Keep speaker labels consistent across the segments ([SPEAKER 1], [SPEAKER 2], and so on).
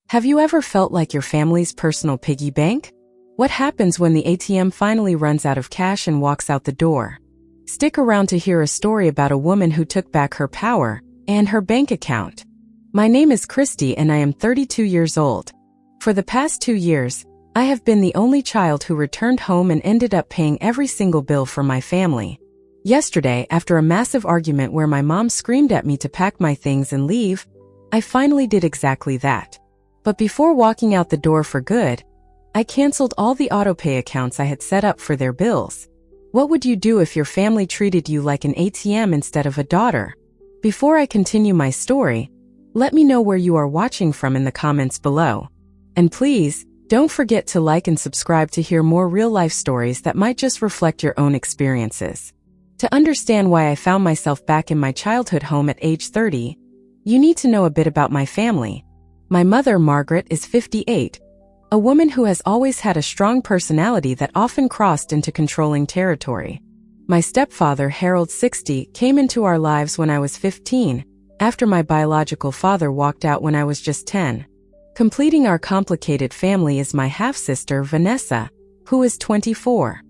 [SPEAKER 1] Have you ever felt like your family's personal piggy bank? What happens when the ATM finally runs out of cash and walks out the door? Stick around to hear a story about a woman who took back her power and her bank account. My name is Christie and I am 32 years old. For the past 2 years, I have been the only child who returned home and ended up paying every single bill for my family. Yesterday, after a massive argument where my mom screamed at me to pack my things and leave, I finally did exactly that. But before walking out the door for good, I canceled all the autopay accounts I had set up for their bills. What would you do if your family treated you like an ATM instead of a daughter? Before I continue my story, let me know where you are watching from in the comments below. And please, don't forget to like and subscribe to hear more real-life stories that might just reflect your own experiences. To understand why I found myself back in my childhood home at age 30, you need to know a bit about my family. My mother, Margaret, is 58, a woman who has always had a strong personality that often crossed into controlling territory. My stepfather, Harold, 60, came into our lives when I was 15, after my biological father walked out when I was just 10. Completing our complicated family is my half-sister, Vanessa, who is 24.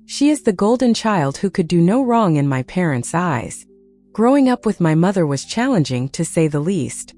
[SPEAKER 1] She is the golden child who could do no wrong in my parents' eyes. Growing up with my mother was challenging, to say the least.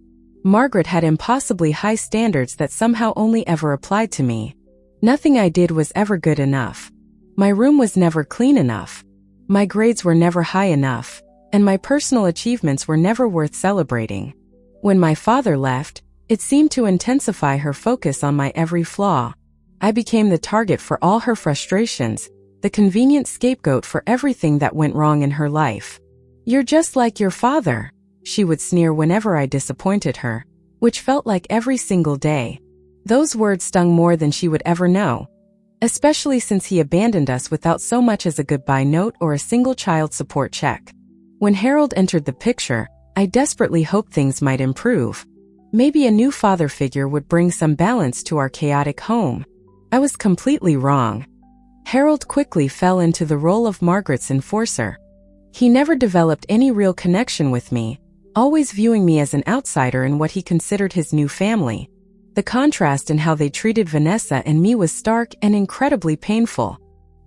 [SPEAKER 1] Margaret had impossibly high standards that somehow only ever applied to me. Nothing I did was ever good enough. My room was never clean enough. My grades were never high enough, and my personal achievements were never worth celebrating. When my father left, it seemed to intensify her focus on my every flaw. I became the target for all her frustrations, the convenient scapegoat for everything that went wrong in her life. "You're just like your father," she would sneer whenever I disappointed her, which felt like every single day. Those words stung more than she would ever know, especially since he abandoned us without so much as a goodbye note or a single child support check. When Harold entered the picture, I desperately hoped things might improve. Maybe a new father figure would bring some balance to our chaotic home. I was completely wrong. Harold quickly fell into the role of Margaret's enforcer. He never developed any real connection with me, always viewing me as an outsider in what he considered his new family. The contrast in how they treated Vanessa and me was stark and incredibly painful.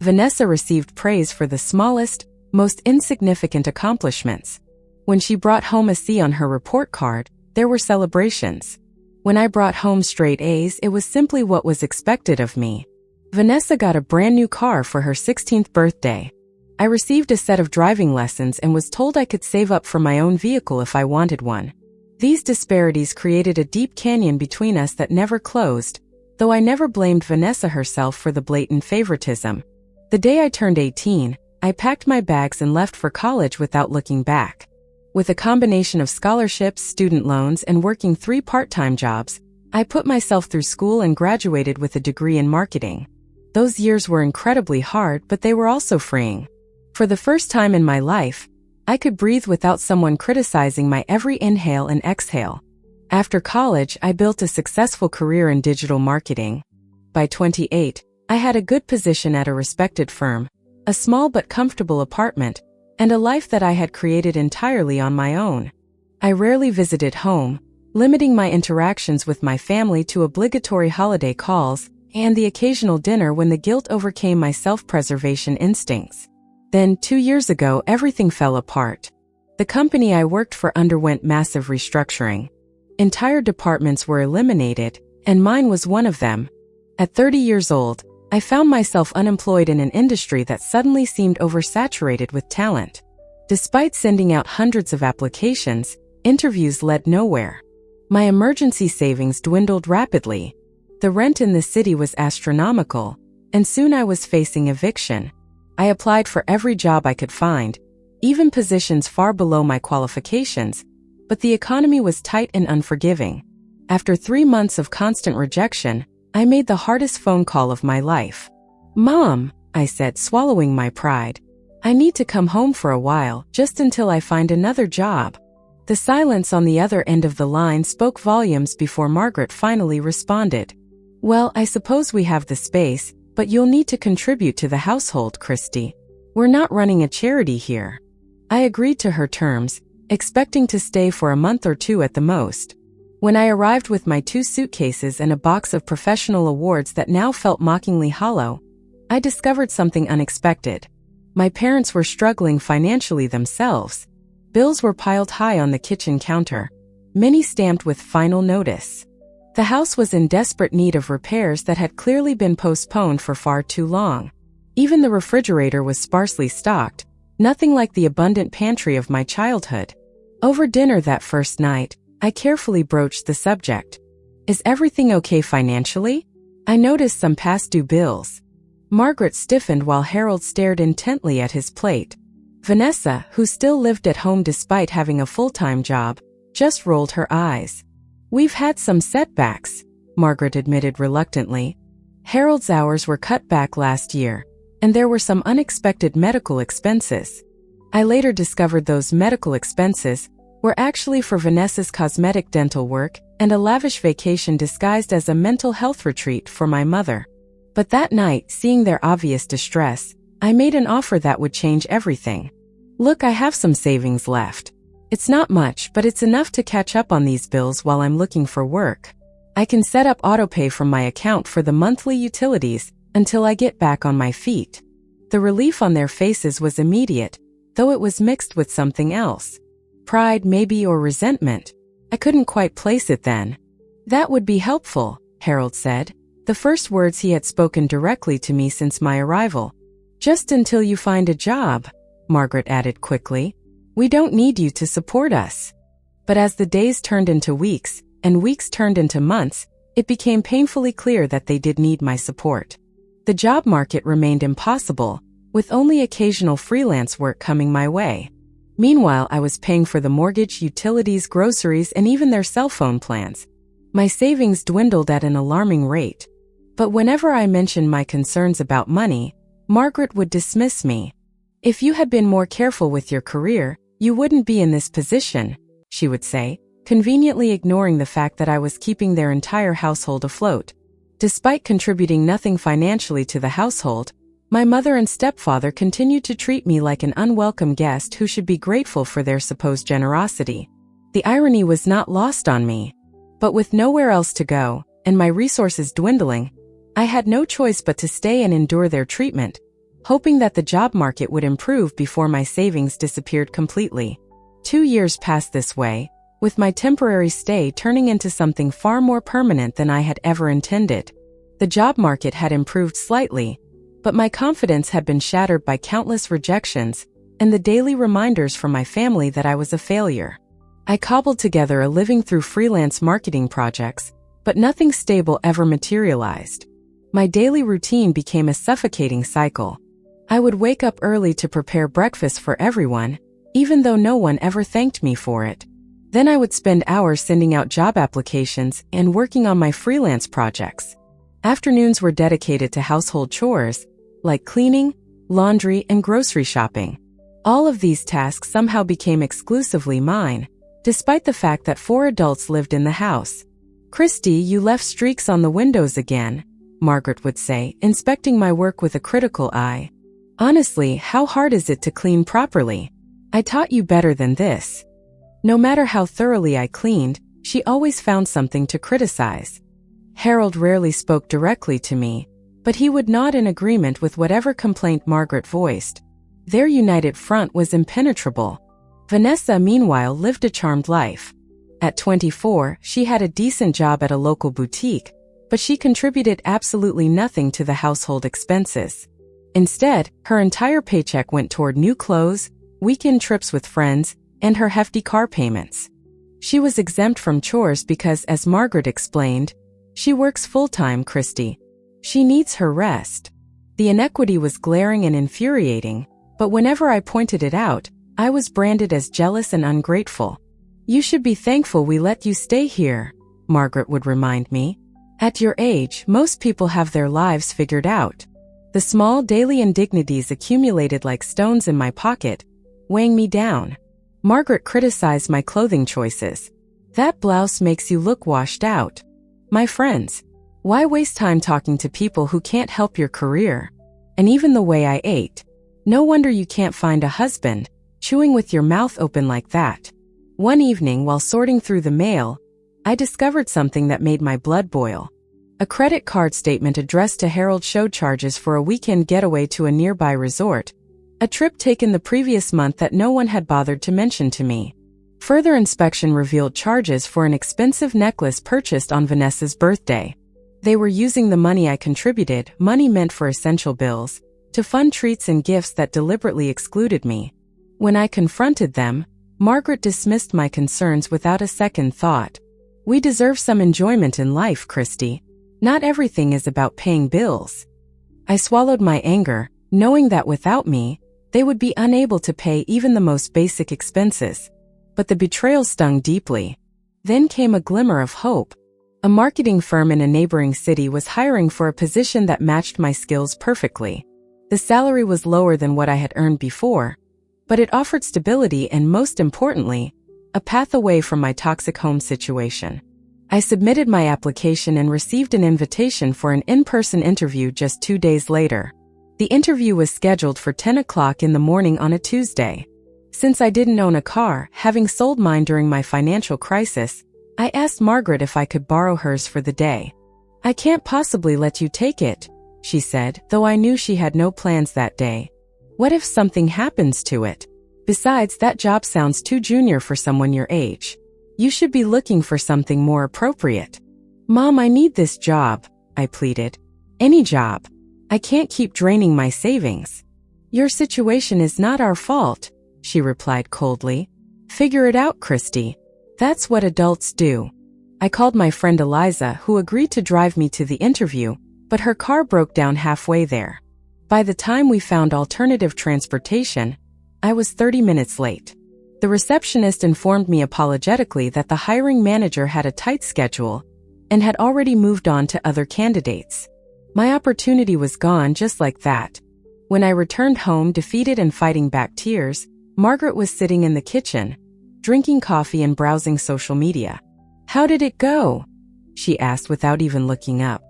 [SPEAKER 1] Vanessa received praise for the smallest, most insignificant accomplishments. When she brought home a C on her report card, there were celebrations. When I brought home straight A's, it was simply what was expected of me. Vanessa got a brand new car for her 16th birthday. I received a set of driving lessons and was told I could save up for my own vehicle if I wanted one. These disparities created a deep canyon between us that never closed, though I never blamed Vanessa herself for the blatant favoritism. The day I turned 18, I packed my bags and left for college without looking back. With a combination of scholarships, student loans, and working 3 part-time jobs, I put myself through school and graduated with a degree in marketing. Those years were incredibly hard, but they were also freeing. For the first time in my life, I could breathe without someone criticizing my every inhale and exhale. After college, I built a successful career in digital marketing. By 28, I had a good position at a respected firm, a small but comfortable apartment, and a life that I had created entirely on my own. I rarely visited home, limiting my interactions with my family to obligatory holiday calls and the occasional dinner when the guilt overcame my self-preservation instincts. Then, 2 years ago, everything fell apart. The company I worked for underwent massive restructuring. Entire departments were eliminated, and mine was one of them. At 30 years old, I found myself unemployed in an industry that suddenly seemed oversaturated with talent. Despite sending out hundreds of applications, interviews led nowhere. My emergency savings dwindled rapidly. The rent in the city was astronomical, and soon I was facing eviction. I applied for every job I could find, even positions far below my qualifications, but the economy was tight and unforgiving. After 3 months of constant rejection, I made the hardest phone call of my life. "Mom," I said, swallowing my pride. "I need to come home for a while, just until I find another job." The silence on the other end of the line spoke volumes before Margaret finally responded. "Well, I suppose we have the space, but you'll need to contribute to the household, Christie. We're not running a charity here." I agreed to her terms, expecting to stay for a month or 2 at the most. When I arrived with my 2 suitcases and a box of professional awards that now felt mockingly hollow, I discovered something unexpected. My parents were struggling financially themselves. Bills were piled high on the kitchen counter, many stamped with final notice. The house was in desperate need of repairs that had clearly been postponed for far too long. Even the refrigerator was sparsely stocked, nothing like the abundant pantry of my childhood. Over dinner that first night, I carefully broached the subject. Is everything okay financially? I noticed some past due bills. Margaret stiffened while Harold stared intently at his plate. Vanessa, who still lived at home despite having a full-time job, just rolled her eyes. We've had some setbacks, Margaret admitted reluctantly. Harold's hours were cut back last year, and there were some unexpected medical expenses. I later discovered those medical expenses were actually for Vanessa's cosmetic dental work and a lavish vacation disguised as a mental health retreat for my mother. But that night, seeing their obvious distress, I made an offer that would change everything. Look, I have some savings left. It's not much, but it's enough to catch up on these bills while I'm looking for work. I can set up autopay from my account for the monthly utilities until I get back on my feet. The relief on their faces was immediate, though it was mixed with something else. Pride, maybe, or resentment. I couldn't quite place it then. That would be helpful, Harold said, the first words he had spoken directly to me since my arrival. Just until you find a job, Margaret added quickly. We don't need you to support us. But as the days turned into weeks, and weeks turned into months, it became painfully clear that they did need my support. The job market remained impossible, with only occasional freelance work coming my way. Meanwhile, I was paying for the mortgage, utilities, groceries, and even their cell phone plans. My savings dwindled at an alarming rate. But whenever I mentioned my concerns about money, Margaret would dismiss me. If you had been more careful with your career, you wouldn't be in this position, she would say, conveniently ignoring the fact that I was keeping their entire household afloat. Despite contributing nothing financially to the household, my mother and stepfather continued to treat me like an unwelcome guest who should be grateful for their supposed generosity. The irony was not lost on me. But with nowhere else to go, and my resources dwindling, I had no choice but to stay and endure their treatment, hoping that the job market would improve before my savings disappeared completely. 2 years passed this way, with my temporary stay turning into something far more permanent than I had ever intended. The job market had improved slightly, but my confidence had been shattered by countless rejections and the daily reminders from my family that I was a failure. I cobbled together a living through freelance marketing projects, but nothing stable ever materialized. My daily routine became a suffocating cycle. I would wake up early to prepare breakfast for everyone, even though no one ever thanked me for it. Then I would spend hours sending out job applications and working on my freelance projects. Afternoons were dedicated to household chores, like cleaning, laundry, and grocery shopping. All of these tasks somehow became exclusively mine, despite the fact that 4 adults lived in the house. Christie, you left streaks on the windows again, Margaret would say, inspecting my work with a critical eye. Honestly, how hard is it to clean properly? I taught you better than this. No matter how thoroughly I cleaned, she always found something to criticize. Harold rarely spoke directly to me, but he would nod in agreement with whatever complaint Margaret voiced. Their united front was impenetrable. Vanessa, meanwhile, lived a charmed life. At 24, she had a decent job at a local boutique, but she contributed absolutely nothing to the household expenses. Instead, her entire paycheck went toward new clothes, weekend trips with friends, and her hefty car payments. She was exempt from chores because, as Margaret explained, she works full-time, Christie. She needs her rest. The inequity was glaring and infuriating, but whenever I pointed it out, I was branded as jealous and ungrateful. You should be thankful we let you stay here, Margaret would remind me. At your age, most people have their lives figured out. The small daily indignities accumulated like stones in my pocket, weighing me down. Margaret criticized my clothing choices. That blouse makes you look washed out. My friends, why waste time talking to people who can't help your career? And even the way I ate. No wonder you can't find a husband, chewing with your mouth open like that. One evening while sorting through the mail, I discovered something that made my blood boil. A credit card statement addressed to Harold showed charges for a weekend getaway to a nearby resort, a trip taken the previous month that no one had bothered to mention to me. Further inspection revealed charges for an expensive necklace purchased on Vanessa's birthday. They were using the money I contributed, money meant for essential bills, to fund treats and gifts that deliberately excluded me. When I confronted them, Margaret dismissed my concerns without a second thought. We deserve some enjoyment in life, Christie. Not everything is about paying bills. I swallowed my anger, knowing that without me, they would be unable to pay even the most basic expenses. But the betrayal stung deeply. Then came a glimmer of hope. A marketing firm in a neighboring city was hiring for a position that matched my skills perfectly. The salary was lower than what I had earned before, but it offered stability and, most importantly, a path away from my toxic home situation. I submitted my application and received an invitation for an in-person interview just 2 days later. The interview was scheduled for 10 o'clock in the morning on a Tuesday. Since I didn't own a car, having sold mine during my financial crisis, I asked Margaret if I could borrow hers for the day. "I can't possibly let you take it," she said, though I knew she had no plans that day. "What if something happens to it? Besides, that job sounds too junior for someone your age. You should be looking for something more appropriate." "Mom, I need this job," I pleaded. "Any job. I can't keep draining my savings." "Your situation is not our fault," she replied coldly. "Figure it out, Christie. That's what adults do." I called my friend Eliza, who agreed to drive me to the interview, but her car broke down halfway there. By the time we found alternative transportation, I was 30 minutes late. The receptionist informed me apologetically that the hiring manager had a tight schedule and had already moved on to other candidates. My opportunity was gone just like that. When I returned home defeated and fighting back tears, Margaret was sitting in the kitchen, drinking coffee and browsing social media. "How did it go?" she asked without even looking up.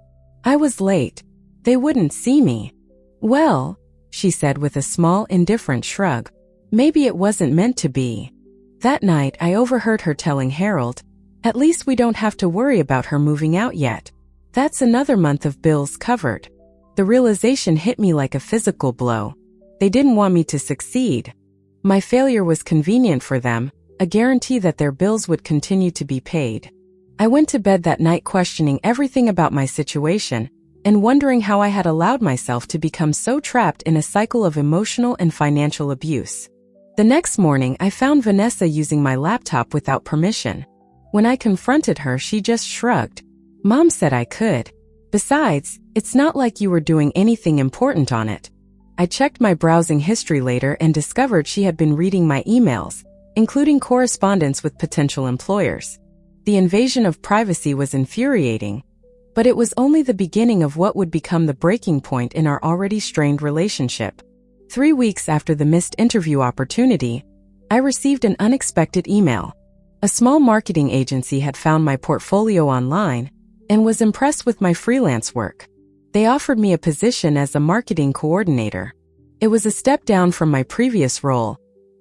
[SPEAKER 1] "I was late. They wouldn't see me." "Well," she said with a small, indifferent shrug, "maybe it wasn't meant to be." That night, I overheard her telling Harold, "At least we don't have to worry about her moving out yet. That's another month of bills covered." The realization hit me like a physical blow. They didn't want me to succeed. My failure was convenient for them, a guarantee that their bills would continue to be paid. I went to bed that night questioning everything about my situation and wondering how I had allowed myself to become so trapped in a cycle of emotional and financial abuse. The next morning, I found Vanessa using my laptop without permission. When I confronted her, she just shrugged. "Mom said I could. Besides, it's not like you were doing anything important on it." I checked my browsing history later and discovered she had been reading my emails, including correspondence with potential employers. The invasion of privacy was infuriating, but it was only the beginning of what would become the breaking point in our already strained relationship. 3 weeks after the missed interview opportunity, I received an unexpected email. A small marketing agency had found my portfolio online and was impressed with my freelance work. They offered me a position as a marketing coordinator. It was a step down from my previous role,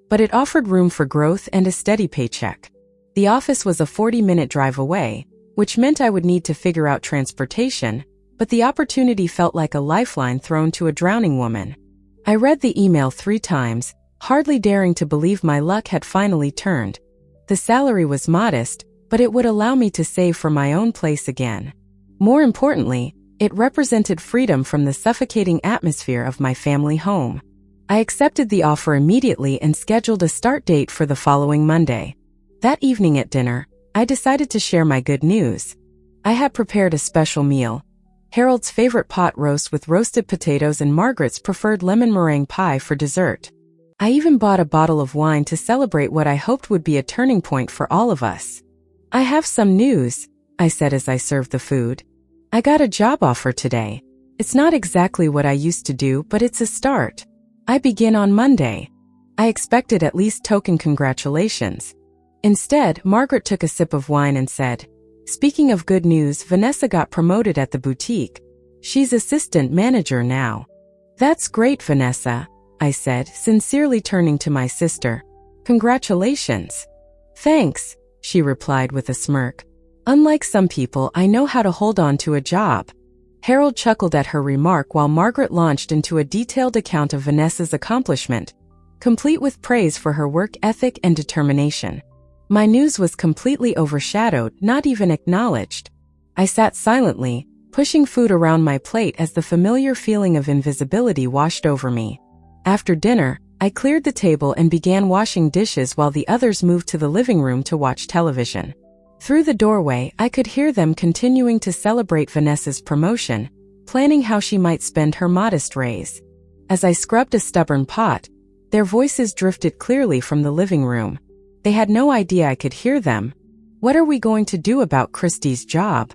[SPEAKER 1] but it offered room for growth and a steady paycheck. The office was a 40-minute drive away, which meant I would need to figure out transportation, but the opportunity felt like a lifeline thrown to a drowning woman. I read the email 3 times, hardly daring to believe my luck had finally turned. The salary was modest, but it would allow me to save for my own place again. More importantly, it represented freedom from the suffocating atmosphere of my family home. I accepted the offer immediately and scheduled a start date for the following Monday. That evening at dinner, I decided to share my good news. I had prepared a special meal: Harold's favorite pot roast with roasted potatoes and Margaret's preferred lemon meringue pie for dessert. I even bought a bottle of wine to celebrate what I hoped would be a turning point for all of us. "I have some news," I said as I served the food. "I got a job offer today. It's not exactly what I used to do, but it's a start. I begin on Monday." I expected at least token congratulations. Instead, Margaret took a sip of wine and said, "Speaking of good news, Vanessa got promoted at the boutique. She's assistant manager now." "That's great, Vanessa," I said, sincerely turning to my sister. "Congratulations." "Thanks," she replied with a smirk. Unlike some people, I know how to hold on to a job. Harold chuckled at her remark while Margaret launched into a detailed account of Vanessa's accomplishment, complete with praise for her work ethic and determination. My news was completely overshadowed, not even acknowledged. I sat silently, pushing food around my plate as the familiar feeling of invisibility washed over me. After dinner, I cleared the table and began washing dishes while the others moved to the living room to watch television. Through the doorway, I could hear them continuing to celebrate Vanessa's promotion, planning how she might spend her modest raise. As I scrubbed a stubborn pot, their voices drifted clearly from the living room. They had no idea I could hear them. "What are we going to do about Christie's job?"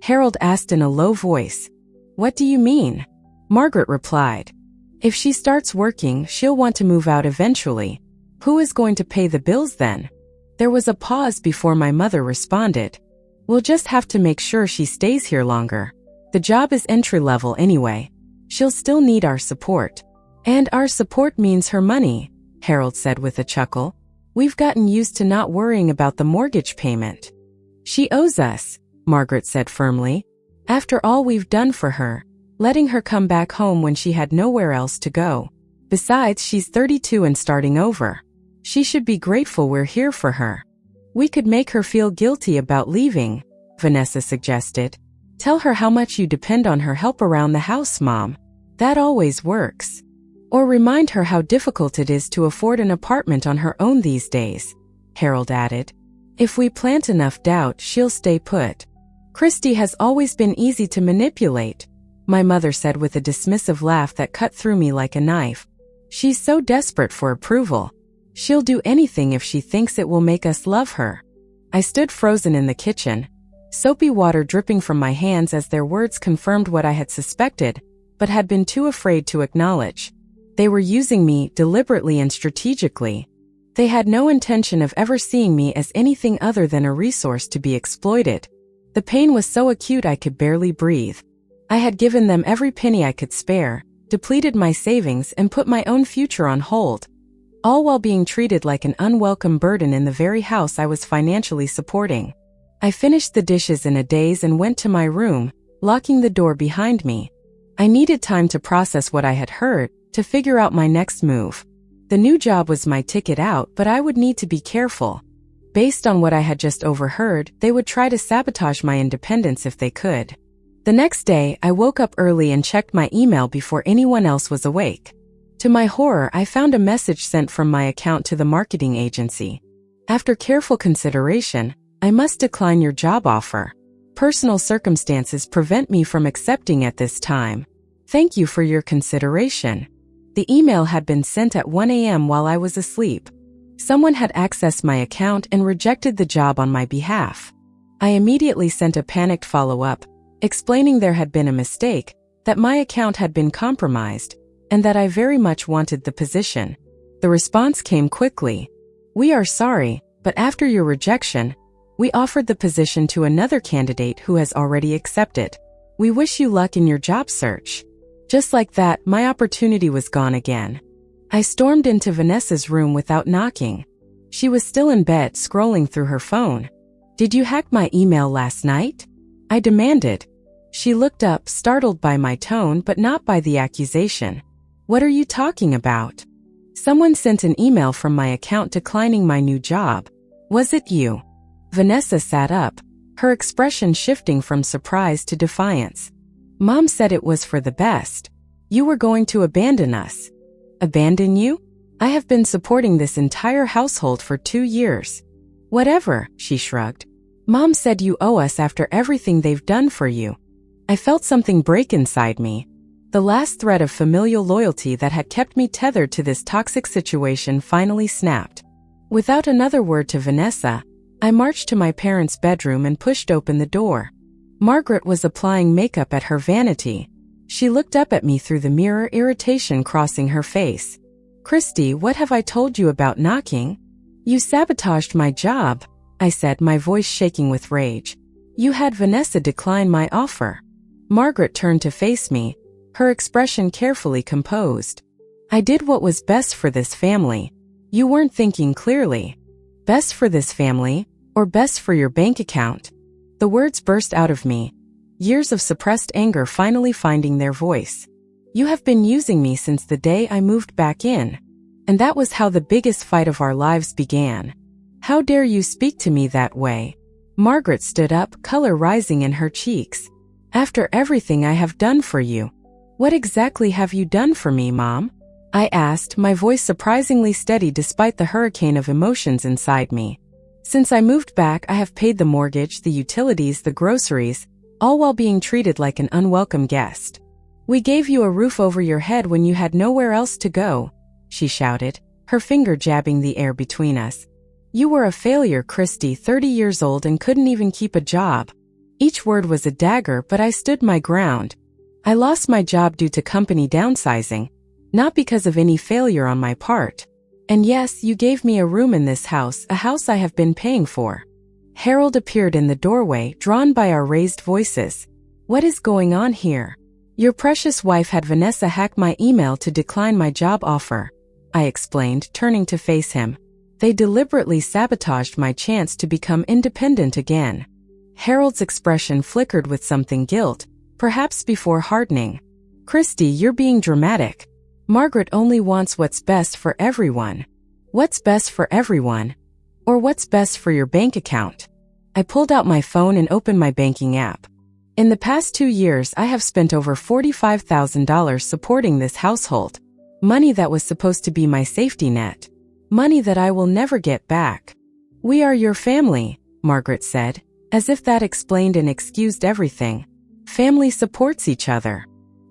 [SPEAKER 1] Harold asked in a low voice. "What do you mean?" Margaret replied. "If she starts working, she'll want to move out eventually. Who is going to pay the bills then?" There was a pause before my mother responded. "We'll just have to make sure she stays here longer. The job is entry-level anyway. She'll still need our support." "And our support means her money," Harold said with a chuckle. "We've gotten used to not worrying about the mortgage payment." "She owes us," Margaret said firmly. "After all we've done for her, letting her come back home when she had nowhere else to go. Besides, she's 32 and starting over. She should be grateful we're here for her." "We could make her feel guilty about leaving," Vanessa suggested. "Tell her how much you depend on her help around the house, Mom. That always works. Or remind her how difficult it is to afford an apartment on her own these days," Harold added. "If we plant enough doubt, she'll stay put." "Christie has always been easy to manipulate," my mother said with a dismissive laugh that cut through me like a knife. "She's so desperate for approval. She'll do anything if she thinks it will make us love her." I stood frozen in the kitchen, soapy water dripping from my hands as their words confirmed what I had suspected, but had been too afraid to acknowledge. They were using me deliberately and strategically. They had no intention of ever seeing me as anything other than a resource to be exploited. The pain was so acute I could barely breathe. I had given them every penny I could spare, depleted my savings, and put my own future on hold, all while being treated like an unwelcome burden in the very house I was financially supporting. I finished the dishes in a daze and went to my room, locking the door behind me. I needed time to process what I had heard, to figure out my next move. The new job was my ticket out, but I would need to be careful. Based on what I had just overheard, they would try to sabotage my independence if they could. The next day, I woke up early and checked my email before anyone else was awake. To my horror, I found a message sent from my account to the marketing agency. "After careful consideration, I must decline your job offer. Personal circumstances prevent me from accepting at this time. Thank you for your consideration." The email had been sent at 1 a.m. while I was asleep. Someone had accessed my account and rejected the job on my behalf. I immediately sent a panicked follow-up, explaining there had been a mistake, that my account had been compromised, and that I very much wanted the position. The response came quickly. "We are sorry, but after your rejection, we offered the position to another candidate who has already accepted. We wish you luck in your job search." Just like that, my opportunity was gone again. I stormed into Vanessa's room without knocking. She was still in bed, scrolling through her phone. "Did you hack my email last night?" I demanded. She looked up, startled by my tone but not by the accusation. "What are you talking about?" "Someone sent an email from my account declining my new job. Was it you?" Vanessa sat up, her expression shifting from surprise to defiance. "Mom said it was for the best. You were going to abandon us." "Abandon you? I have been supporting this entire household for 2 years." "Whatever," she shrugged. "Mom said you owe us after everything they've done for you." I felt something break inside me. The last thread of familial loyalty that had kept me tethered to this toxic situation finally snapped. Without another word to Vanessa, I marched to my parents' bedroom and pushed open the door. Margaret was applying makeup at her vanity. She looked up at me through the mirror, irritation crossing her face. "Christie, what have I told you about knocking?" "You sabotaged my job," I said, my voice shaking with rage. "You had Vanessa decline my offer." Margaret turned to face me, her expression carefully composed. "I did what was best for this family. You weren't thinking clearly. Best for this family, or best for your bank account?" The words burst out of me, years of suppressed anger finally finding their voice. You have been using me since the day I moved back in. And that was how the biggest fight of our lives began. How dare you speak to me that way? Margaret stood up, color rising in her cheeks. After everything I have done for you. What exactly have you done for me, Mom? I asked, my voice surprisingly steady despite the hurricane of emotions inside me. Since I moved back, I have paid the mortgage, the utilities, the groceries, all while being treated like an unwelcome guest. We gave you a roof over your head when you had nowhere else to go, she shouted, her finger jabbing the air between us. You were a failure, Christie, 30 years old and couldn't even keep a job. Each word was a dagger, but I stood my ground. I lost my job due to company downsizing, not because of any failure on my part. And yes, you gave me a room in this house, a house I have been paying for. Harold appeared in the doorway, drawn by our raised voices. What is going on here? Your precious wife had Vanessa hack my email to decline my job offer, I explained, turning to face him. They deliberately sabotaged my chance to become independent again. Harold's expression flickered with something guilt, perhaps before hardening. Christie, you're being dramatic. Margaret only wants what's best for everyone. What's best for everyone? Or what's best for your bank account? I pulled out my phone and opened my banking app. In the past 2 years, I have spent over $45,000 supporting this household. Money that was supposed to be my safety net. Money that I will never get back. We are your family, Margaret said, as if that explained and excused everything. Family supports each other.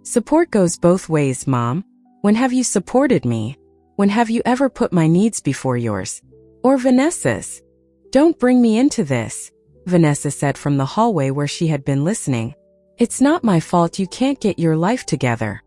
[SPEAKER 1] Support goes both ways, Mom. When have you supported me? When have you ever put my needs before yours? Or Vanessa's? Don't bring me into this, Vanessa said from the hallway where she had been listening. It's not my fault you can't get your life together.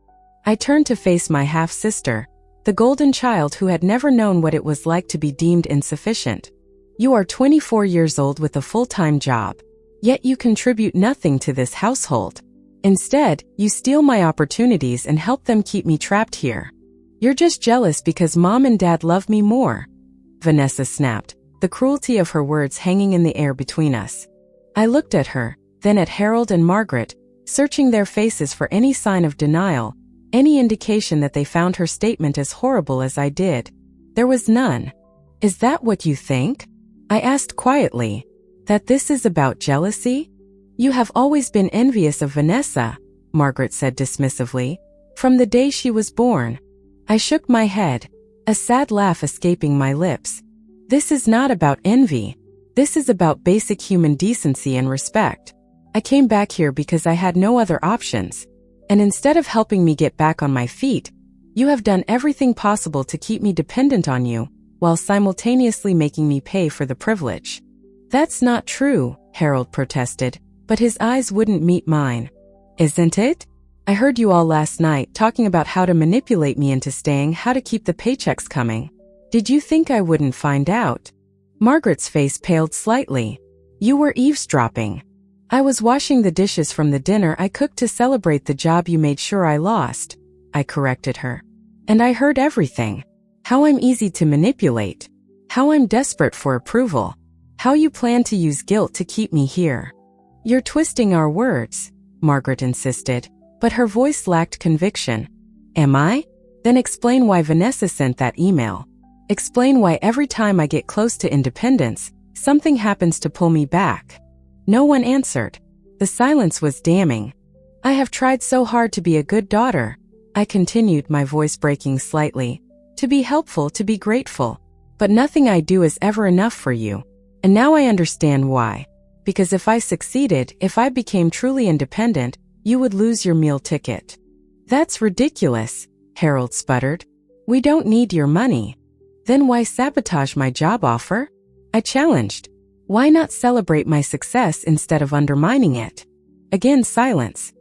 [SPEAKER 1] I turned to face my half-sister, the golden child who had never known what it was like to be deemed insufficient. You are 24 years old with a full-time job, yet you contribute nothing to this household. Instead, you steal my opportunities and help them keep me trapped here. You're just jealous because Mom and Dad love me more, Vanessa snapped, the cruelty of her words hanging in the air between us. I looked at her, then at Harold and Margaret, searching their faces for any sign of denial, any indication that they found her statement as horrible as I did. There was none. Is that what you think? I asked quietly. That this is about jealousy? You have always been envious of Vanessa, Margaret said dismissively, from the day she was born. I shook my head, a sad laugh escaping my lips. This is not about envy. This is about basic human decency and respect. I came back here because I had no other options. And instead of helping me get back on my feet, you have done everything possible to keep me dependent on you, while simultaneously making me pay for the privilege. That's not true, Harold protested, but his eyes wouldn't meet mine. Isn't it? I heard you all last night talking about how to manipulate me into staying, how to keep the paychecks coming. Did you think I wouldn't find out? Margaret's face paled slightly. You were eavesdropping. I was washing the dishes from the dinner I cooked to celebrate the job you made sure I lost, I corrected her. And I heard everything. How I'm easy to manipulate. How I'm desperate for approval. How you plan to use guilt to keep me here. You're twisting our words, Margaret insisted, but her voice lacked conviction. Am I? Then explain why Vanessa sent that email. Explain why every time I get close to independence, something happens to pull me back. No one answered. The silence was damning. I have tried so hard to be a good daughter, I continued, my voice breaking slightly. To be helpful, to be grateful. But nothing I do is ever enough for you. And now I understand why. Because if I succeeded, if I became truly independent, you would lose your meal ticket. That's ridiculous, Harold sputtered. We don't need your money. Then why sabotage my job offer? I challenged. Why not celebrate my success instead of undermining it? Again, silence.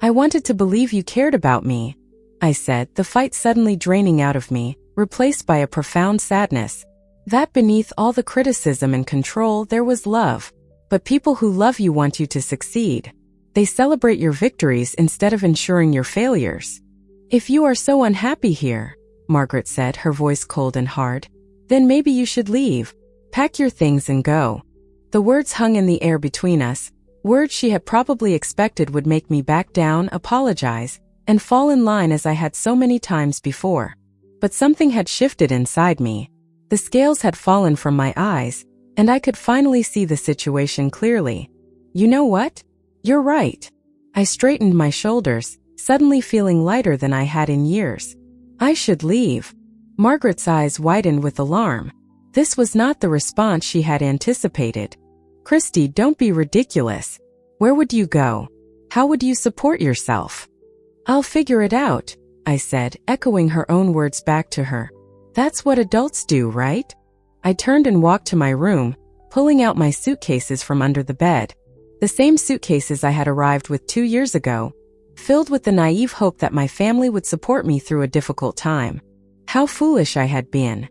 [SPEAKER 1] I wanted to believe you cared about me, I said, the fight suddenly draining out of me, replaced by a profound sadness. That beneath all the criticism and control there was love. But people who love you want you to succeed. They celebrate your victories instead of ensuring your failures. If you are so unhappy here, Margaret said, her voice cold and hard, then maybe you should leave. Pack your things and go. The words hung in the air between us, Words she had probably expected would make me back down, apologize, and fall in line as I had so many times before. But something had shifted inside me. The scales had fallen from my eyes, and I could finally see the situation clearly. You know what? You're right. I straightened my shoulders, suddenly feeling lighter than I had in years. I should leave. Margaret's eyes widened with alarm. This was not the response she had anticipated. Christie, don't be ridiculous. Where would you go? How would you support yourself? I'll figure it out, I said, echoing her own words back to her. That's what adults do, right? I turned and walked to my room, pulling out my suitcases from under the bed. The same suitcases I had arrived with 2 years ago, filled with the naive hope that my family would support me through a difficult time. How foolish I had been.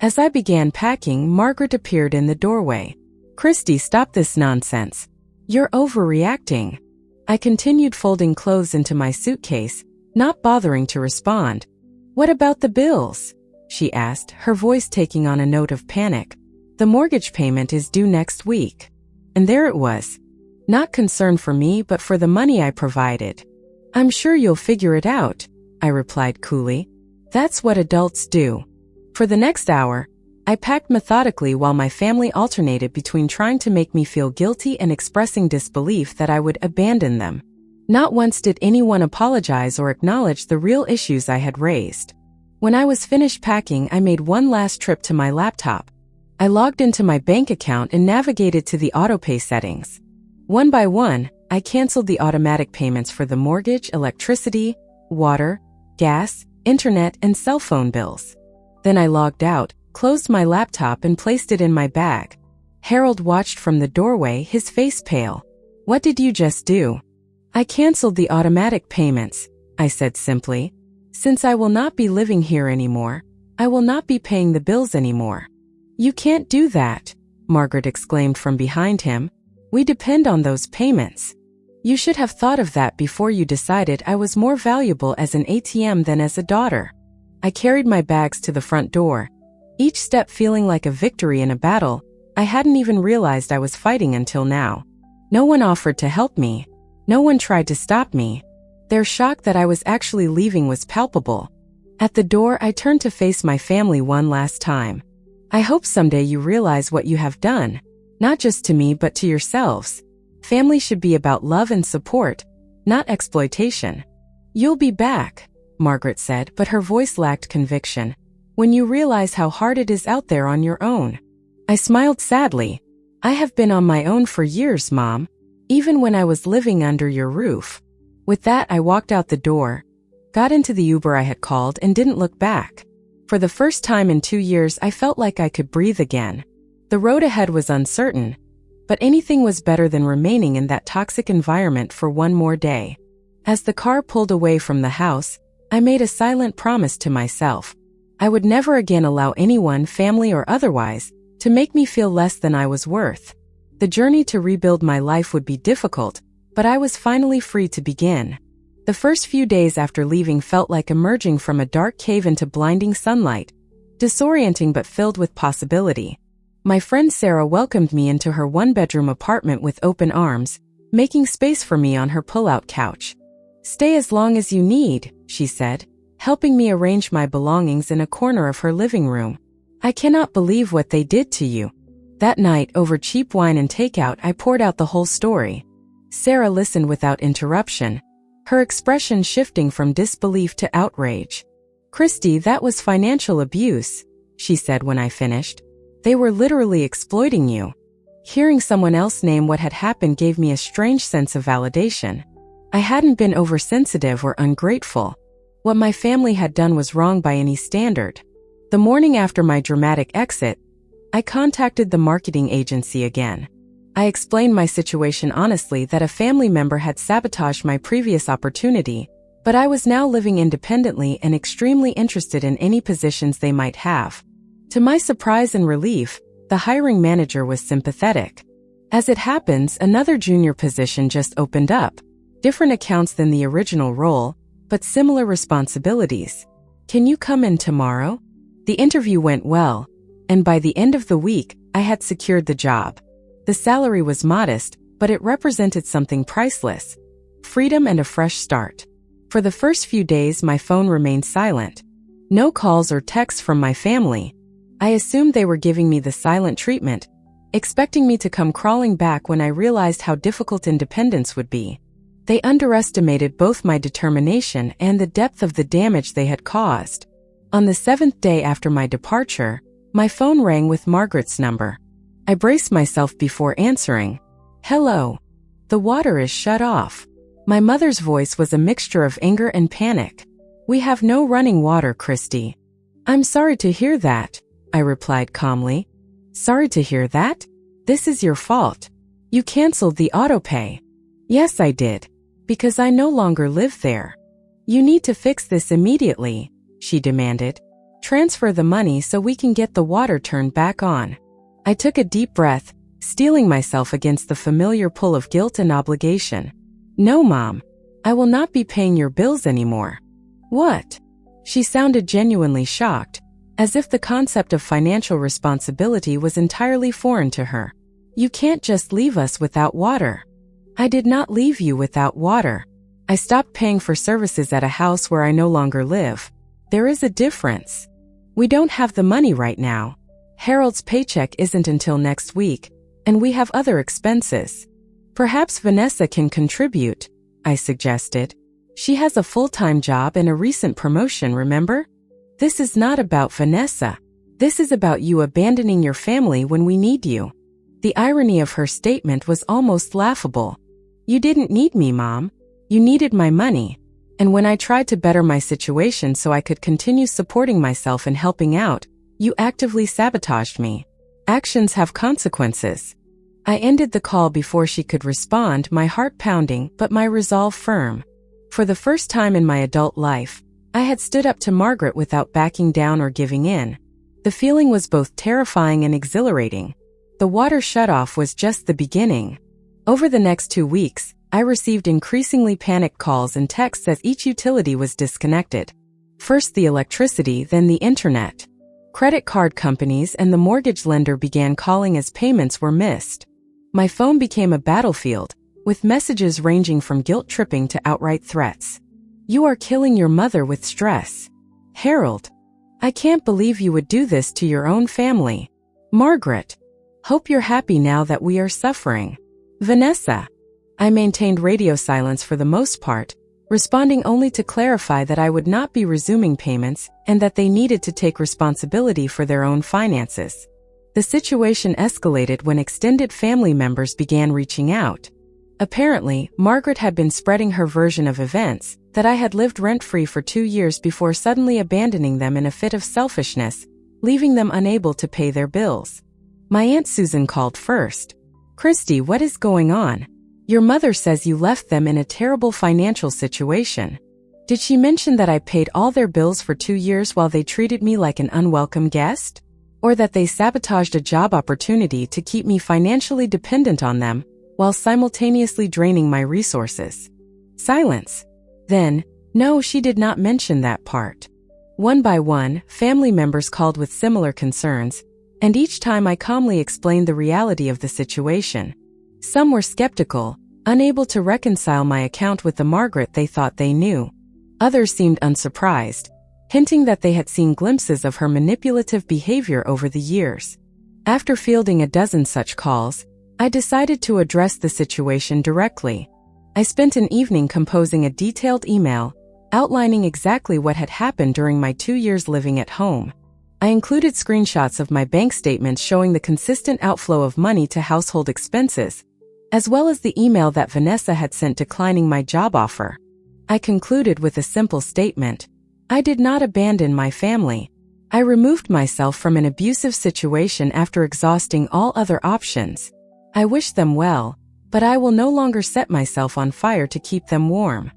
[SPEAKER 1] As I began packing, Margaret appeared in the doorway. Christie, stop this nonsense. You're overreacting. I continued folding clothes into my suitcase, not bothering to respond. What about the bills? She asked, her voice taking on a note of panic. The mortgage payment is due next week. And there it was. Not concern for me, but for the money I provided. I'm sure you'll figure it out, I replied coolly. That's what adults do. For the next hour, I packed methodically while my family alternated between trying to make me feel guilty and expressing disbelief that I would abandon them. Not once did anyone apologize or acknowledge the real issues I had raised. When I was finished packing, I made one last trip to my laptop. I logged into my bank account and navigated to the autopay settings. One by one, I canceled the automatic payments for the mortgage, electricity, water, gas, internet, and cell phone bills. Then I logged out, closed my laptop, and placed it in my bag. Harold watched from the doorway, his face pale. What did you just do? I canceled the automatic payments, I said simply. Since I will not be living here anymore, I will not be paying the bills anymore. You can't do that, Margaret exclaimed from behind him. We depend on those payments. You should have thought of that before you decided I was more valuable as an ATM than as a daughter. I carried my bags to the front door, each step feeling like a victory in a battle I hadn't even realized I was fighting until now. No one offered to help me. No one tried to stop me. Their shock that I was actually leaving was palpable. At the door, I turned to face my family one last time. I hope someday you realize what you have done, not just to me but to yourselves. Family should be about love and support, not exploitation. You'll be back, Margaret said, but her voice lacked conviction. When you realize how hard it is out there on your own. I smiled sadly. I have been on my own for years, Mom, even when I was living under your roof. With that, I walked out the door, got into the Uber I had called, and didn't look back. For the first time in 2 years, I felt like I could breathe again. The road ahead was uncertain, but anything was better than remaining in that toxic environment for one more day. As the car pulled away from the house, I made a silent promise to myself. I would never again allow anyone, family or otherwise, to make me feel less than I was worth. The journey to rebuild my life would be difficult, but I was finally free to begin. The first few days after leaving felt like emerging from a dark cave into blinding sunlight, disorienting but filled with possibility. My friend Sarah welcomed me into her one-bedroom apartment with open arms, making space for me on her pull-out couch. Stay as long as you need, she said, helping me arrange my belongings in a corner of her living room. I cannot believe what they did to you. That night, over cheap wine and takeout, I poured out the whole story. Sarah listened without interruption, her expression shifting from disbelief to outrage. Christie, that was financial abuse, she said when I finished. They were literally exploiting you. Hearing someone else name what had happened gave me a strange sense of validation. I hadn't been oversensitive or ungrateful. What my family had done was wrong by any standard. The morning after my dramatic exit, I contacted the marketing agency again. I explained my situation honestly, that a family member had sabotaged my previous opportunity, but I was now living independently and extremely interested in any positions they might have. To my surprise and relief, the hiring manager was sympathetic. As it happens, another junior position just opened up. Different accounts than the original role, but similar responsibilities. Can you come in tomorrow? The interview went well, and by the end of the week, I had secured the job. The salary was modest, but it represented something priceless: freedom and a fresh start. For the first few days, my phone remained silent. No calls or texts from my family. I assumed they were giving me the silent treatment, expecting me to come crawling back when I realized how difficult independence would be. They underestimated both my determination and the depth of the damage they had caused. On the 7th day after my departure, my phone rang with Margaret's number. I braced myself before answering. "Hello. The water is shut off." My mother's voice was a mixture of anger and panic. "We have no running water, Christie." "I'm sorry to hear that," I replied calmly. "Sorry to hear that? This is your fault. You canceled the autopay." "Yes, I did. Because I no longer live there." "You need to fix this immediately," she demanded. "Transfer the money so we can get the water turned back on." I took a deep breath, steeling myself against the familiar pull of guilt and obligation. "No, Mom. I will not be paying your bills anymore." "What?" She sounded genuinely shocked, as if the concept of financial responsibility was entirely foreign to her. "You can't just leave us without water." "I did not leave you without water. I stopped paying for services at a house where I no longer live. There is a difference. We don't have the money right now. Harold's paycheck isn't until next week, and we have other expenses. Perhaps Vanessa can contribute," I suggested. "She has a full-time job and a recent promotion, remember? This is not about Vanessa. This is about you abandoning your family when we need you." The irony of her statement was almost laughable. "You didn't need me, Mom. You needed my money. And when I tried to better my situation so I could continue supporting myself and helping out, you actively sabotaged me. Actions have consequences." I ended the call before she could respond, my heart pounding but my resolve firm. For the first time in my adult life, I had stood up to Margaret without backing down or giving in. The feeling was both terrifying and exhilarating. The water shutoff was just the beginning. Over the next 2 weeks, I received increasingly panicked calls and texts as each utility was disconnected. First the electricity, then the internet. Credit card companies and the mortgage lender began calling as payments were missed. My phone became a battlefield, with messages ranging from guilt-tripping to outright threats. "You are killing your mother with stress." "Harold, I can't believe you would do this to your own family." "Margaret, hope you're happy now that we are suffering." "Vanessa." I maintained radio silence for the most part, responding only to clarify that I would not be resuming payments and that they needed to take responsibility for their own finances. The situation escalated when extended family members began reaching out. Apparently, Margaret had been spreading her version of events, that I had lived rent-free for 2 years before suddenly abandoning them in a fit of selfishness, leaving them unable to pay their bills. My Aunt Susan called first. "Christie, what is going on? Your mother says you left them in a terrible financial situation. Did she mention that I paid all their bills for 2 years while they treated me like an unwelcome guest? Or that they sabotaged a job opportunity to keep me financially dependent on them, while simultaneously draining my resources?" Silence. Then, no, she did not mention that part. One by one, family members called with similar concerns, and each time I calmly explained the reality of the situation. Some were skeptical, unable to reconcile my account with the Margaret they thought they knew. Others seemed unsurprised, hinting that they had seen glimpses of her manipulative behavior over the years. After fielding a dozen such calls, I decided to address the situation directly. I spent an evening composing a detailed email, outlining exactly what had happened during my 2 years living at home. I included screenshots of my bank statements showing the consistent outflow of money to household expenses, as well as the email that Vanessa had sent declining my job offer. I concluded with a simple statement: I did not abandon my family. I removed myself from an abusive situation after exhausting all other options. I wish them well, but I will no longer set myself on fire to keep them warm.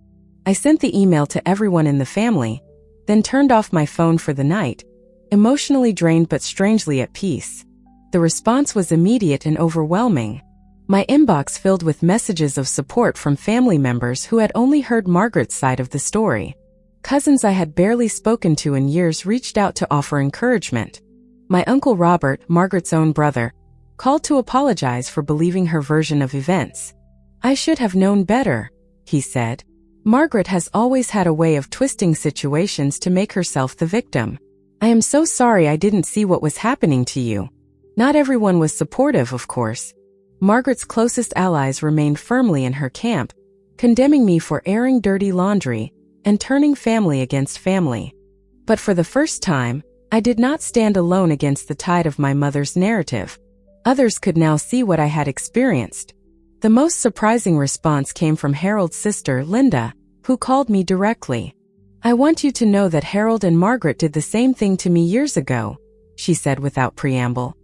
[SPEAKER 1] I sent the email to everyone in the family, then turned off my phone for the night, emotionally drained but strangely at peace. The response was immediate and overwhelming. My inbox filled with messages of support from family members who had only heard Margaret's side of the story. Cousins I had barely spoken to in years reached out to offer encouragement. My Uncle Robert, Margaret's own brother, called to apologize for believing her version of events. "I should have known better," he said. "Margaret has always had a way of twisting situations to make herself the victim. I am so sorry I didn't see what was happening to you." Not everyone was supportive, of course. Margaret's closest allies remained firmly in her camp, condemning me for airing dirty laundry and turning family against family. But for the first time, I did not stand alone against the tide of my mother's narrative. Others could now see what I had experienced. The most surprising response came from Harold's sister, Linda, who called me directly. "I want you to know that Harold and Margaret did the same thing to me years ago," she said without preamble.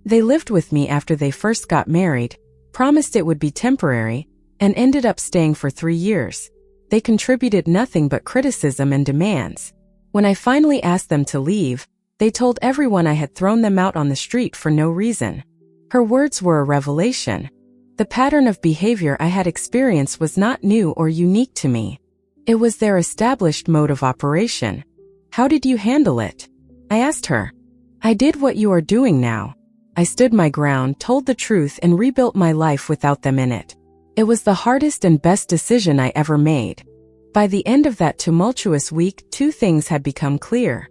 [SPEAKER 1] "They lived with me after they first got married, promised it would be temporary, and ended up staying for 3 years. They contributed nothing but criticism and demands. When I finally asked them to leave, they told everyone I had thrown them out on the street for no reason." Her words were a revelation. The pattern of behavior I had experienced was not new or unique to me. It was their established mode of operation. "How did you handle it?" I asked her. "I did what you are doing now. I stood my ground, told the truth, and rebuilt my life without them in it. It was the hardest and best decision I ever made." By the end of that tumultuous week, 2 things had become clear.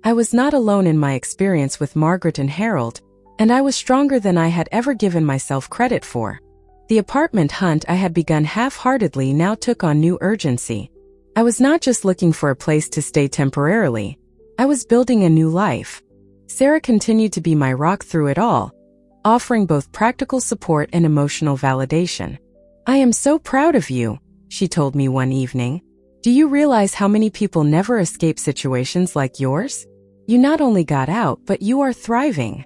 [SPEAKER 1] I was not alone in my experience with Margaret and Harold, and I was stronger than I had ever given myself credit for. The apartment hunt I had begun half-heartedly now took on new urgency. I was not just looking for a place to stay temporarily. I was building a new life. Sarah continued to be my rock through it all, offering both practical support and emotional validation. "I am so proud of you," she told me one evening. "Do you realize how many people never escape situations like yours? You not only got out, but you are thriving."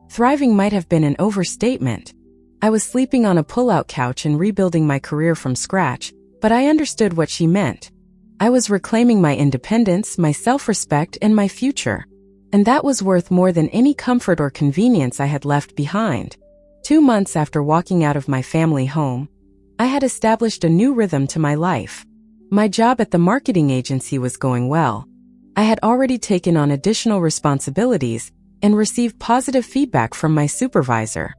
[SPEAKER 1] Thriving might have been an overstatement. I was sleeping on a pull-out couch and rebuilding my career from scratch, but I understood what she meant. I was reclaiming my independence, my self-respect, and my future. And that was worth more than any comfort or convenience I had left behind. 2 months after walking out of my family home, I had established a new rhythm to my life. My job at the marketing agency was going well. I had already taken on additional responsibilities and received positive feedback from my supervisor.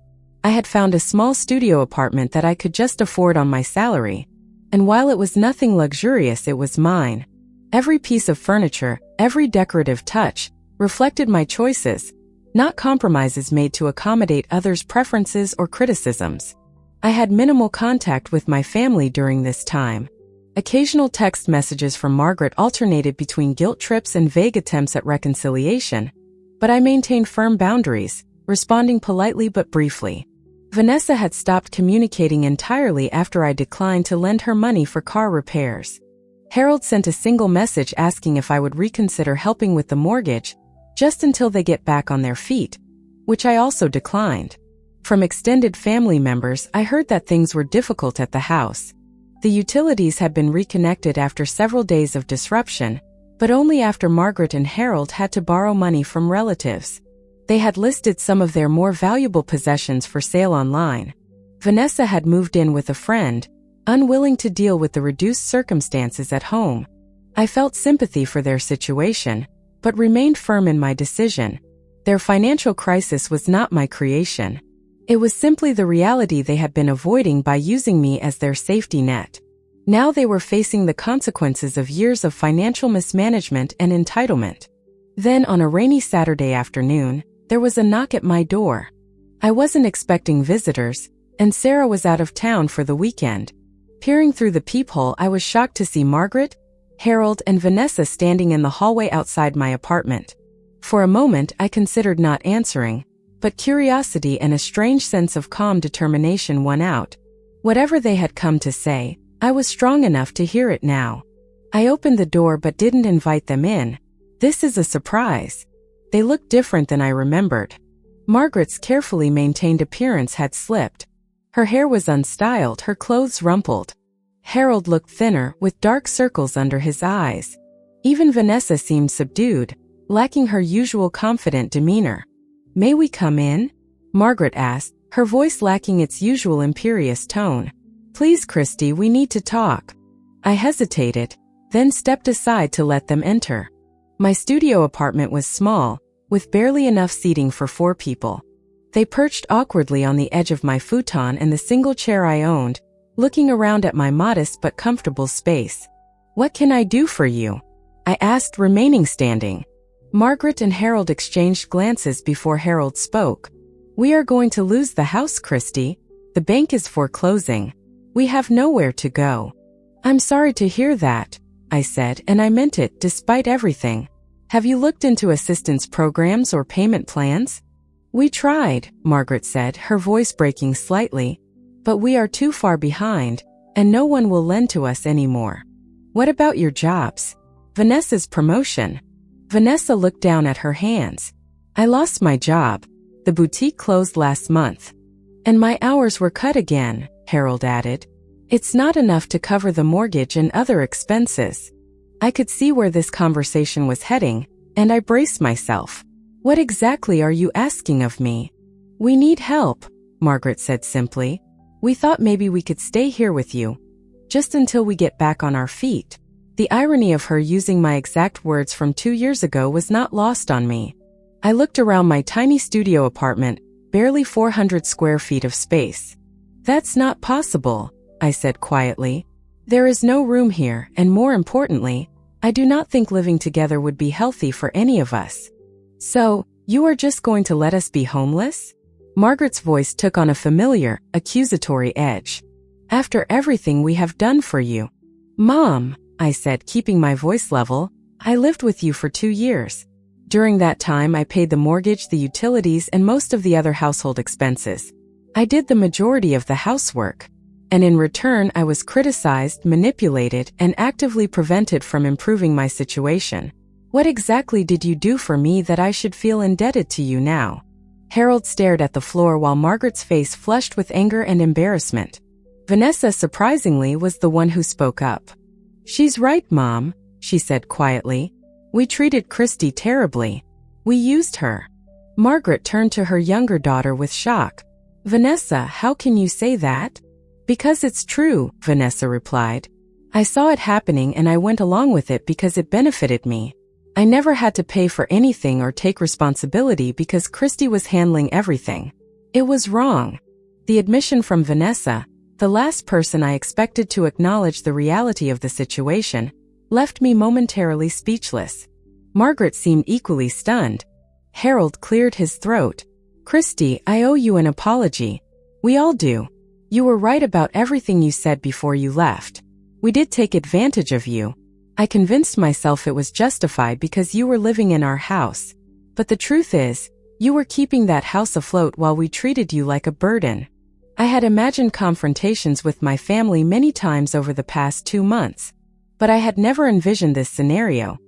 [SPEAKER 1] I had found a small studio apartment that I could just afford on my salary, and while it was nothing luxurious, it was mine. Every piece of furniture, every decorative touch, reflected my choices, not compromises made to accommodate others' preferences or criticisms. I had minimal contact with my family during this time. Occasional text messages from Margaret alternated between guilt trips and vague attempts at reconciliation, but I maintained firm boundaries, responding politely but briefly. Vanessa had stopped communicating entirely after I declined to lend her money for car repairs. Harold sent a single message asking if I would reconsider helping with the mortgage, just until they get back on their feet, which I also declined. From extended family members, I heard that things were difficult at the house. The utilities had been reconnected after several days of disruption, but only after Margaret and Harold had to borrow money from relatives. They had listed some of their more valuable possessions for sale online. Vanessa had moved in with a friend, unwilling to deal with the reduced circumstances at home. I felt sympathy for their situation, but remained firm in my decision. Their financial crisis was not my creation. It was simply the reality they had been avoiding by using me as their safety net. Now they were facing the consequences of years of financial mismanagement and entitlement. Then, on a rainy Saturday afternoon, there was a knock at my door. I wasn't expecting visitors, and Sarah was out of town for the weekend. Peering through the peephole, I was shocked to see Margaret, Harold, and Vanessa standing in the hallway outside my apartment. For a moment, I considered not answering, but curiosity and a strange sense of calm determination won out. Whatever they had come to say, I was strong enough to hear it now. I opened the door but didn't invite them in. "This is a surprise." They looked different than I remembered. Margaret's carefully maintained appearance had slipped. Her hair was unstyled, her clothes rumpled. Harold looked thinner, with dark circles under his eyes. Even Vanessa seemed subdued, lacking her usual confident demeanor. "May we come in?" Margaret asked, her voice lacking its usual imperious tone. "Please, Christie, we need to talk." I hesitated, then stepped aside to let them enter. My studio apartment was small, with barely enough seating for 4 people. They perched awkwardly on the edge of my futon and the single chair I owned, looking around at my modest but comfortable space. "What can I do for you?" I asked, remaining standing. Margaret and Harold exchanged glances before Harold spoke. "We are going to lose the house, Christie. The bank is foreclosing. We have nowhere to go." "I'm sorry to hear that," I said, and I meant it, despite everything. "Have you looked into assistance programs or payment plans?" "We tried," Margaret said, her voice breaking slightly. "But we are too far behind, and no one will lend to us anymore." "What about your jobs? Vanessa's promotion?" Vanessa looked down at her hands. "I lost my job. The boutique closed last month. And my hours were cut again," Harold added. "It's not enough to cover the mortgage and other expenses." I could see where this conversation was heading, and I braced myself. "What exactly are you asking of me?" "We need help," Margaret said simply. "We thought maybe we could stay here with you, just until we get back on our feet." The irony of her using my exact words from 2 years ago was not lost on me. I looked around my tiny studio apartment, barely 400 square feet of space. "That's not possible," I said quietly. "There is no room here, and more importantly, I do not think living together would be healthy for any of us." "So, you are just going to let us be homeless?" Margaret's voice took on a familiar, accusatory edge. "After everything we have done for you." "Mom," I said, keeping my voice level, "I lived with you for 2 years. During that time I paid the mortgage, the utilities, and most of the other household expenses. I did the majority of the housework. And in return I was criticized, manipulated, and actively prevented from improving my situation. What exactly did you do for me that I should feel indebted to you now?" Harold stared at the floor while Margaret's face flushed with anger and embarrassment. Vanessa, surprisingly, was the one who spoke up. "She's right, Mom," she said quietly. "We treated Christie terribly. We used her." Margaret turned to her younger daughter with shock. "Vanessa, how can you say that?" "Because it's true," Vanessa replied. "I saw it happening and I went along with it because it benefited me. I never had to pay for anything or take responsibility because Christie was handling everything. It was wrong." The admission from Vanessa, the last person I expected to acknowledge the reality of the situation, left me momentarily speechless. Margaret seemed equally stunned. Harold cleared his throat. "Christie, I owe you an apology. We all do. You were right about everything you said before you left. We did take advantage of you. I convinced myself it was justified because you were living in our house. But the truth is, you were keeping that house afloat while we treated you like a burden." I had imagined confrontations with my family many times over the past 2 months, but I had never envisioned this scenario.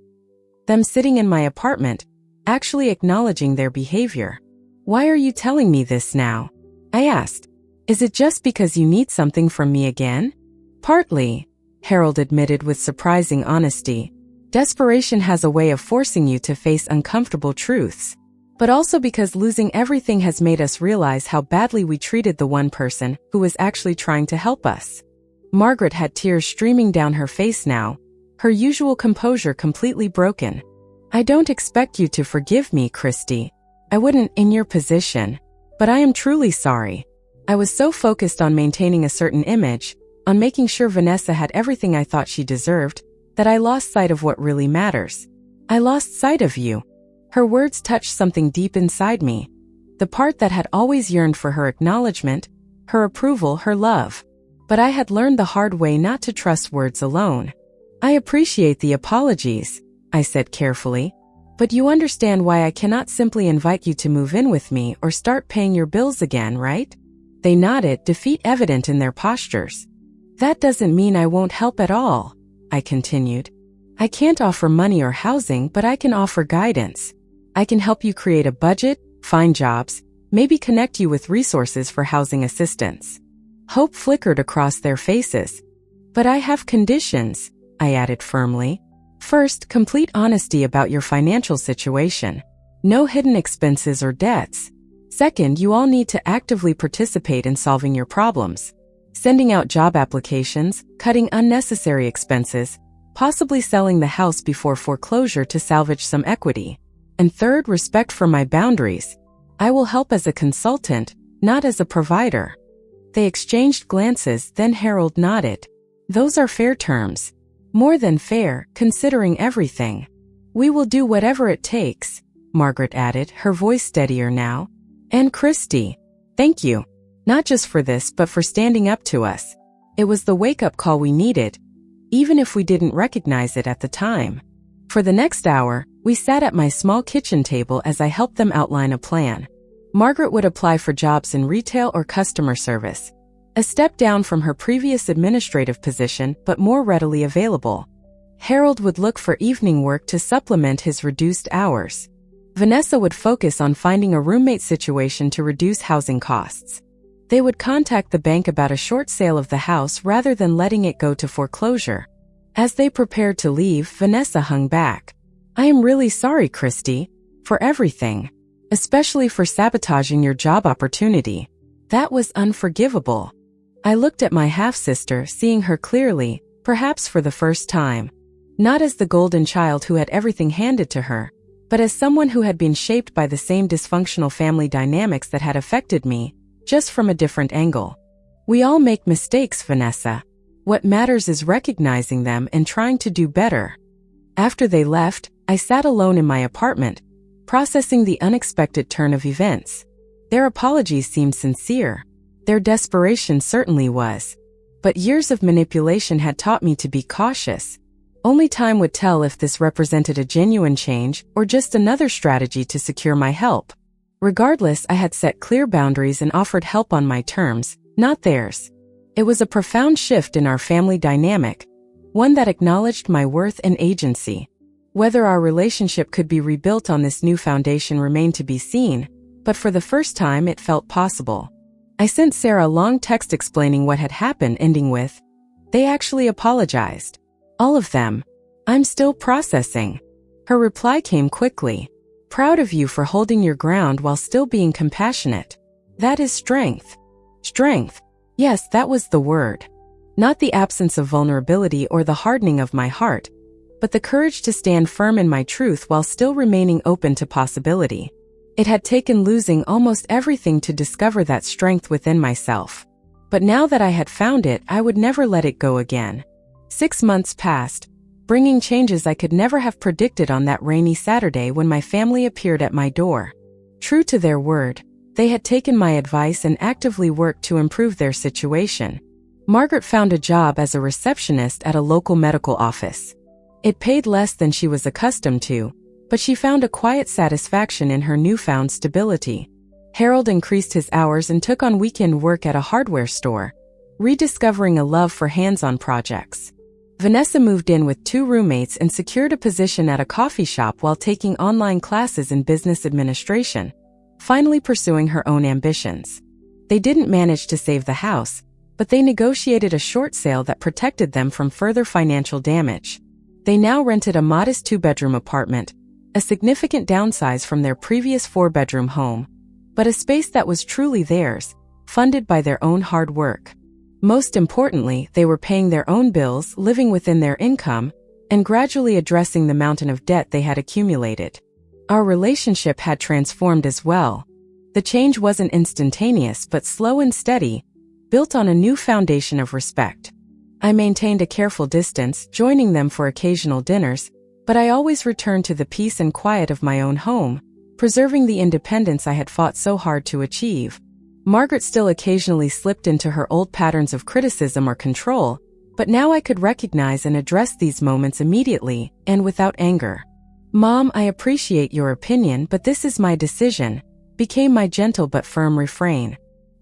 [SPEAKER 1] Them sitting in my apartment, actually acknowledging their behavior. "Why are you telling me this now?" I asked. "Is it just because you need something from me again?" "Partly," Harold admitted with surprising honesty. "Desperation has a way of forcing you to face uncomfortable truths. But also because losing everything has made us realize how badly we treated the one person who was actually trying to help us." Margaret had tears streaming down her face now, her usual composure completely broken. "I don't expect you to forgive me, Christie. I wouldn't in your position. But I am truly sorry. I was so focused on maintaining a certain image, on making sure Vanessa had everything I thought she deserved, that I lost sight of what really matters. I lost sight of you." Her words touched something deep inside me, the part that had always yearned for her acknowledgement, her approval, her love. But I had learned the hard way not to trust words alone. "I appreciate the apologies," I said carefully. "But you understand why I cannot simply invite you to move in with me or start paying your bills again, right?" They nodded, defeat evident in their postures. "That doesn't mean I won't help at all," I continued. "I can't offer money or housing, but I can offer guidance. I can help you create a budget, find jobs, maybe connect you with resources for housing assistance." Hope flickered across their faces. "But I have conditions," I added firmly. "First, complete honesty about your financial situation. No hidden expenses or debts. Second, you all need to actively participate in solving your problems. Sending out job applications, cutting unnecessary expenses, possibly selling the house before foreclosure to salvage some equity. And third, respect for my boundaries. I will help as a consultant, not as a provider." They exchanged glances, then Harold nodded. Those are fair terms. More than fair, considering everything. We will do whatever it takes, Margaret added, her voice steadier now. And Christie, thank you. Not just for this, but for standing up to us. It was the wake-up call we needed, even if we didn't recognize it at the time. For the next hour, we sat at my small kitchen table as I helped them outline a plan. Margaret would apply for jobs in retail or customer service, a step down from her previous administrative position but more readily available. Harold would look for evening work to supplement his reduced hours. Vanessa would focus on finding a roommate situation to reduce housing costs. They would contact the bank about a short sale of the house rather than letting it go to foreclosure. As they prepared to leave, Vanessa hung back. I am really sorry, Christie, for everything. Especially for sabotaging your job opportunity. That was unforgivable. I looked at my half-sister, seeing her clearly, perhaps for the first time. Not as the golden child who had everything handed to her, but as someone who had been shaped by the same dysfunctional family dynamics that had affected me, just from a different angle. We all make mistakes, Vanessa. What matters is recognizing them and trying to do better. After they left, I sat alone in my apartment, processing the unexpected turn of events. Their apologies seemed sincere. Their desperation certainly was. But years of manipulation had taught me to be cautious. Only time would tell if this represented a genuine change or just another strategy to secure my help. Regardless, I had set clear boundaries and offered help on my terms, not theirs. It was a profound shift in our family dynamic, one that acknowledged my worth and agency. Whether our relationship could be rebuilt on this new foundation remained to be seen, but for the first time it felt possible. I sent Sarah a long text explaining what had happened, ending with, "They actually apologized. All of them. I'm still processing." Her reply came quickly. "Proud of you for holding your ground while still being compassionate. That is strength." Strength. Yes, that was the word. Not the absence of vulnerability or the hardening of my heart, but the courage to stand firm in my truth while still remaining open to possibility. It had taken losing almost everything to discover that strength within myself. But now that I had found it, I would never let it go again. 6 months passed, bringing changes I could never have predicted on that rainy Saturday when my family appeared at my door. True to their word, they had taken my advice and actively worked to improve their situation. Margaret found a job as a receptionist at a local medical office. It paid less than she was accustomed to, but she found a quiet satisfaction in her newfound stability. Harold increased his hours and took on weekend work at a hardware store, rediscovering a love for hands-on projects. Vanessa moved in with 2 roommates and secured a position at a coffee shop while taking online classes in business administration, finally pursuing her own ambitions. They didn't manage to save the house, but they negotiated a short sale that protected them from further financial damage. They now rented a modest 2-bedroom apartment, a significant downsize from their previous 4-bedroom home, but a space that was truly theirs, funded by their own hard work. Most importantly, they were paying their own bills, living within their income, and gradually addressing the mountain of debt they had accumulated. Our relationship had transformed as well. The change wasn't instantaneous but slow and steady, built on a new foundation of respect. I maintained a careful distance, joining them for occasional dinners, but I always returned to the peace and quiet of my own home, preserving the independence I had fought so hard to achieve. Margaret still occasionally slipped into her old patterns of criticism or control, but now I could recognize and address these moments immediately, and without anger. "Mom, I appreciate your opinion, but this is my decision," became my gentle but firm refrain.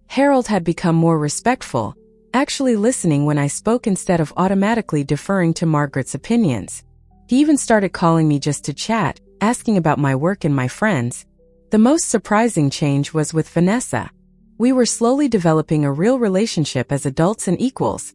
[SPEAKER 1] Harold had become more respectful, actually listening when I spoke instead of automatically deferring to Margaret's opinions. He even started calling me just to chat, asking about my work and my friends. The most surprising change was with Vanessa. We were slowly developing a real relationship as adults and equals,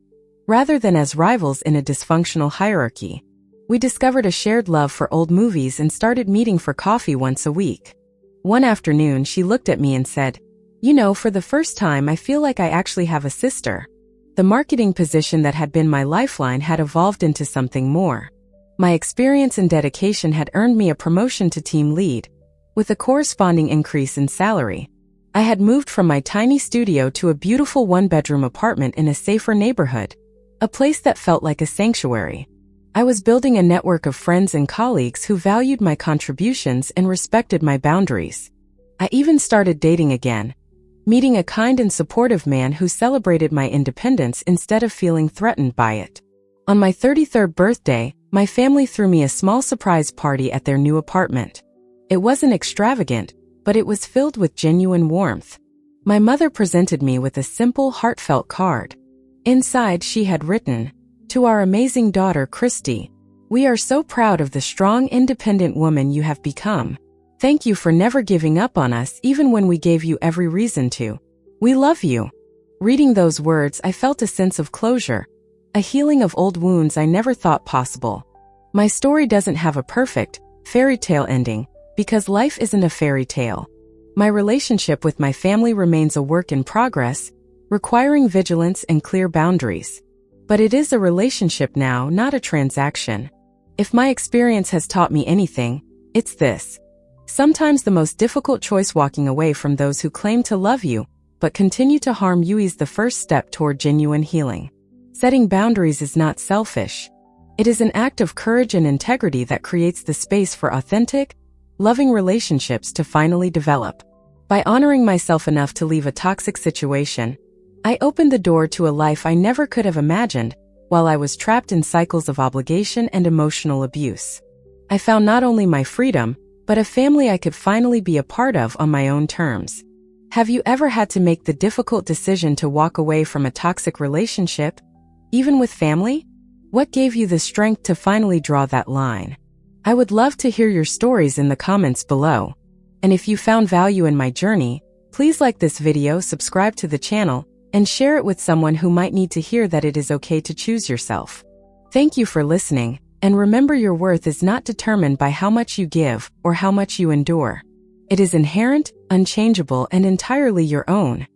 [SPEAKER 1] rather than as rivals in a dysfunctional hierarchy. We discovered a shared love for old movies and started meeting for coffee once a week. One afternoon, she looked at me and said, "You know, for the first time I feel like I actually have a sister." The marketing position that had been my lifeline had evolved into something more. My experience and dedication had earned me a promotion to team lead, with a corresponding increase in salary. I had moved from my tiny studio to a beautiful one-bedroom apartment in a safer neighborhood, a place that felt like a sanctuary. I was building a network of friends and colleagues who valued my contributions and respected my boundaries. I even started dating again, meeting a kind and supportive man who celebrated my independence instead of feeling threatened by it. On my 33rd birthday, my family threw me a small surprise party at their new apartment. It wasn't extravagant, but it was filled with genuine warmth. My mother presented me with a simple, heartfelt card. Inside, she had written, "To our amazing daughter, Christie, we are so proud of the strong, independent woman you have become. Thank you for never giving up on us even when we gave you every reason to. We love you." Reading those words, I felt a sense of closure, a healing of old wounds I never thought possible. My story doesn't have a perfect, fairy tale ending, because life isn't a fairy tale. My relationship with my family remains a work in progress, requiring vigilance and clear boundaries. But it is a relationship now, not a transaction. If my experience has taught me anything, it's this. Sometimes the most difficult choice walking away from those who claim to love you, but continue to harm you is the first step toward genuine healing. Setting boundaries is not selfish. It is an act of courage and integrity that creates the space for authentic, loving relationships to finally develop. By honoring myself enough to leave a toxic situation, I opened the door to a life I never could have imagined while I was trapped in cycles of obligation and emotional abuse. I found not only my freedom, but a family I could finally be a part of on my own terms. Have you ever had to make the difficult decision to walk away from a toxic relationship, even with family? What gave you the strength to finally draw that line? I would love to hear your stories in the comments below. And if you found value in my journey, please like this video, subscribe to the channel, and share it with someone who might need to hear that it is okay to choose yourself. Thank you for listening, and remember, your worth is not determined by how much you give or how much you endure. It is inherent, unchangeable, and entirely your own.